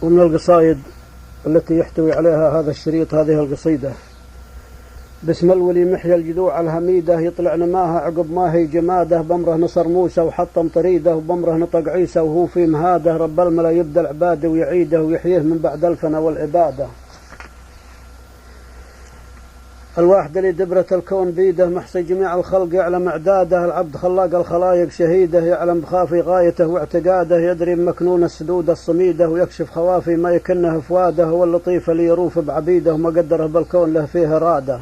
ومن القصائد التي يحتوي عليها هذا الشريط هذه القصيدة: بسم الولي محيا الجذوع الهميدة، يطلع نماها عقب ما هي جماده، بمره نصر موسى وحطم طريده، وبمره نطق عيسى وهو في مهاده، رب الملا يبدأ العباده ويعيده ويحييه من بعد الفنا والعبادة. الواحد اللي دبرة الكون بيده، محصي جميع الخلق يعلم اعداده، العبد خلاق الخلايق شهيده، يعلم بخافي غايته واعتقاده، يدري بمكنون السدود الصميده، ويكشف خوافي ما يكنه فواده، هو اللطيف اللي يروف بعبيده، وما قدره بالكون له فيه اراده.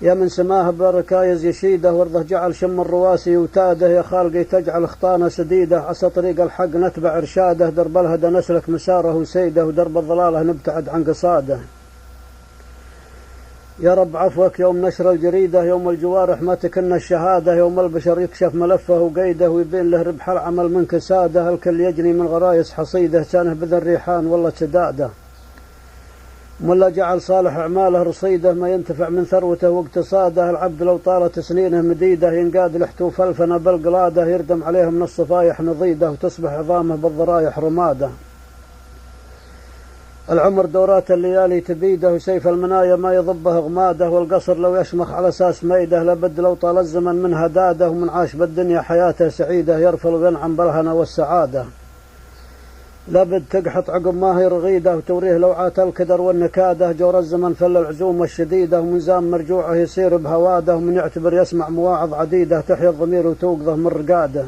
يا من سماه بركايز يشيده، وارضه جعل شم الرواسي وتاده، يا خالقي تجعل اخطانا سديده، عسى طريق الحق نتبع ارشاده، درب الهدى نسلك مساره وسيده، ودرب الضلاله نبتعد عن قصاده. يا رب عفوك يوم نشر الجريدة، يوم الجوارح ما تكن الشهادة، يوم البشر يكشف ملفه وقيده، ويبين له ربح العمل من كساده، الكل يجني من غرايس حصيده، سانه بذن ريحان والله سداده. ولا جعل صالح أعماله رصيده، ما ينتفع من ثروته واقتصاده، العبد لو طالت سنينه مديده، ينقاد لحتوف الفنا بالقلاده، يردم عليها من الصفايح نضيده، وتصبح عظامه بالضرايح رماده. العمر دورات الليالي تبيده، وسيف المنايا ما يضبه غماده، والقصر لو يشمخ على اساس ميده، لابد لو طال الزمن من هداده، ومن عاش بالدنيا حياته سعيده، يرفل وينعم بالهنا والسعاده. لابد تقحط عقب ما هي رغيده، وتوريه لوعات الكدر والنكاده، جور الزمن فل العزوم الشديده، ومنزام مرجوعه يصير بهواده، ومن يعتبر يسمع مواعظ عديده، تحيا الضمير وتوقظه من رقاده.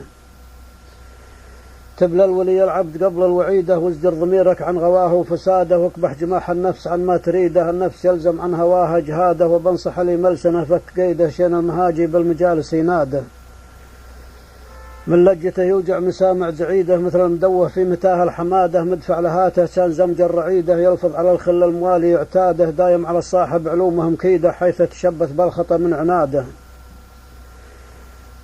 تبلى الولي العبد قبل الوعيده، وازدر ضميرك عن غواه وفساده، واكبح جماح النفس عن ما تريده، النفس يلزم عن هواها جهاده، وبنصح لي ملسنه فك قيده، شين المهاجي بالمجالس يناده. من لجته يوجع مسامع زعيده، مثل المدوه في متاه الحماده، مدفع لهاته كان زمج الرعيده، يلفظ على الخل الموالي يعتاده، دايم على الصاحب علومه مكيده، حيث تشبث بالخطا من عناده.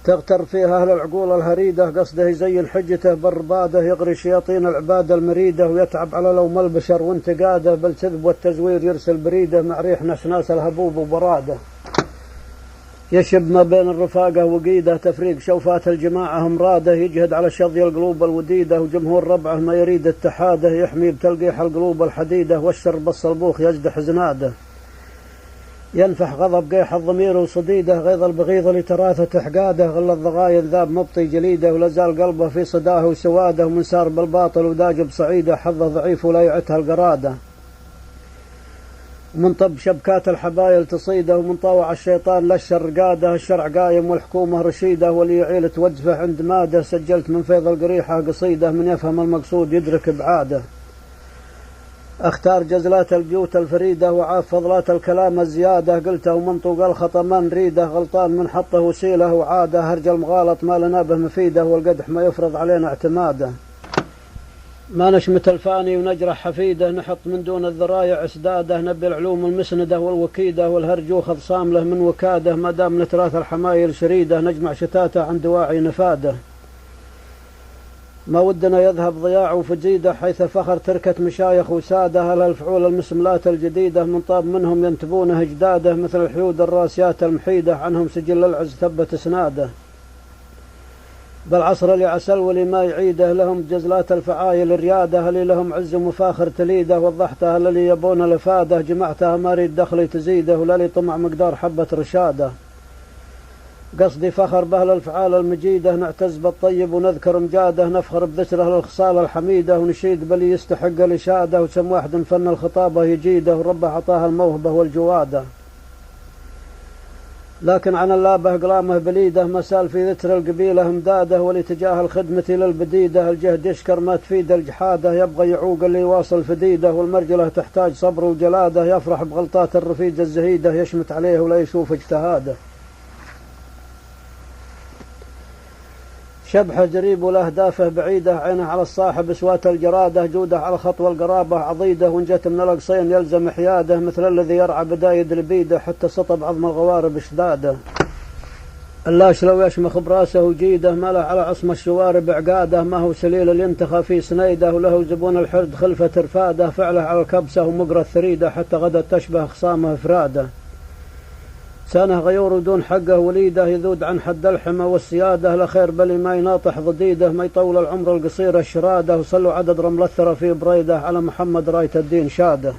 تغتر فيها أهل العقول الهريدة، قصده يزين حجته بالرباده، يغري شياطين العبادة المريدة، ويتعب على لوم البشر وانتقاده، بالكذب والتزوير يرسل بريده، مع ريح نسناس الهبوب وبراده. يشب ما بين الرفاقة وقيده، تفريق شوفات الجماعة مراده، يجهد على شظي القلوب الوديدة، وجمهور ربعه ما يريد اتحاده، يحمي بتلقيح القلوب الحديدة، والشر بالصلبوخ يجدح زناده. ينفح غضب قيح الضمير وصديده، غيظ البغيض لتراثة حقاده، غل الضغايا ذاب مبطي جليده، ولازال قلبه في صداه وسواده، ومن سار بالباطل وداج بصعيده، حظه ضعيف ولا يعتها القراده. ومن طب شبكات الحبايل تصيده، ومن طاوع الشيطان للشر قاده، الشرع قايم والحكومة رشيده، واللي يعيل توجفه عند ماده، سجلت من فيض القريحة قصيده، من يفهم المقصود يدرك بعاده. اختار جزلات البيوت الفريدة، وعاف فضلات الكلام الزيادة، قلته ومنطوق الخطأ ما نريده، غلطان من حطه وسيله وعاده، هرج المغالط ما لنا به مفيده، والقدح ما يفرض علينا اعتماده. ما نشمت الفاني ونجرح حفيده، نحط من دون الذرايع اسداده، نبي العلوم المسندة والوكيدة، والهرج يوخذ صامله من وكاده، ما دام نتراث الحمايل شريده، نجمع شتاته عن دواعي نفاده. ما ودنا يذهب ضياع وفجيده، حيث فخر تركة مشايخ وساده، هل الفعول المسملات الجديدة، من طاب منهم ينتبونه اجداده، مثل الحيود الراسيات المحيدة، عنهم سجل العز ثبت اسناده. بالعصر اللي عسل ولي ما يعيده، لهم جزلات الفعايل الرياده، اللي لهم عز ومفاخر تليده، وضحتها اللي يبون الافاده، جمعتها ما ريد دخلي تزيده، ولا لي طمع مقدار حبة رشاده. قصدي فخر بأهل الفعال المجيدة، نعتز بالطيب ونذكر مجاده، نفخر بذكره للخصال الحميدة، ونشيد بلي يستحق الإشادة، وسم واحد فن الخطابة يجيده، وربه عطاه الموهبة والجوادة. لكن عن اللابه قلامه بليده، مسال في ذكر القبيلة امداده، ولتجاه الخدمة للبديدة، الجهد يشكر ما تفيد الجحادة، يبغى يعوق اللي يواصل فديده، والمرجلة تحتاج صبر وجلادة، يفرح بغلطات الرفيج الزهيدة، يشمت عليه ولا يشوف اجتهاده. شبحه جريب ولأهدافه بعيدة، عينه على الصاحب اسوات الجرادة، جوده على خطوة القرابة عضيده، وإن جت من الأقصين يلزم حياده، مثل الذي يرعى بدايد لبيده، حتى سطب عظم الغوارب اشداده. اللاش لو يشمخ براسه وجيده، ما له على عصم الشوارب عقاده، ما هو سليل اللي ينتخى في سنيده، وله زبون الحرد خلفة رفاده، فعله على الكبسة ومقرى الثريده، حتى غدا تشبه خصامه افراده. سانه غيور دون حقه وليده يذود عن حد الحمى والسيادة لخير بلي ما يناطح ضديده ما يطول العمر القصير الشرادة وصلوا عدد رمل الثرى في بريده على محمد راية الدين شاده.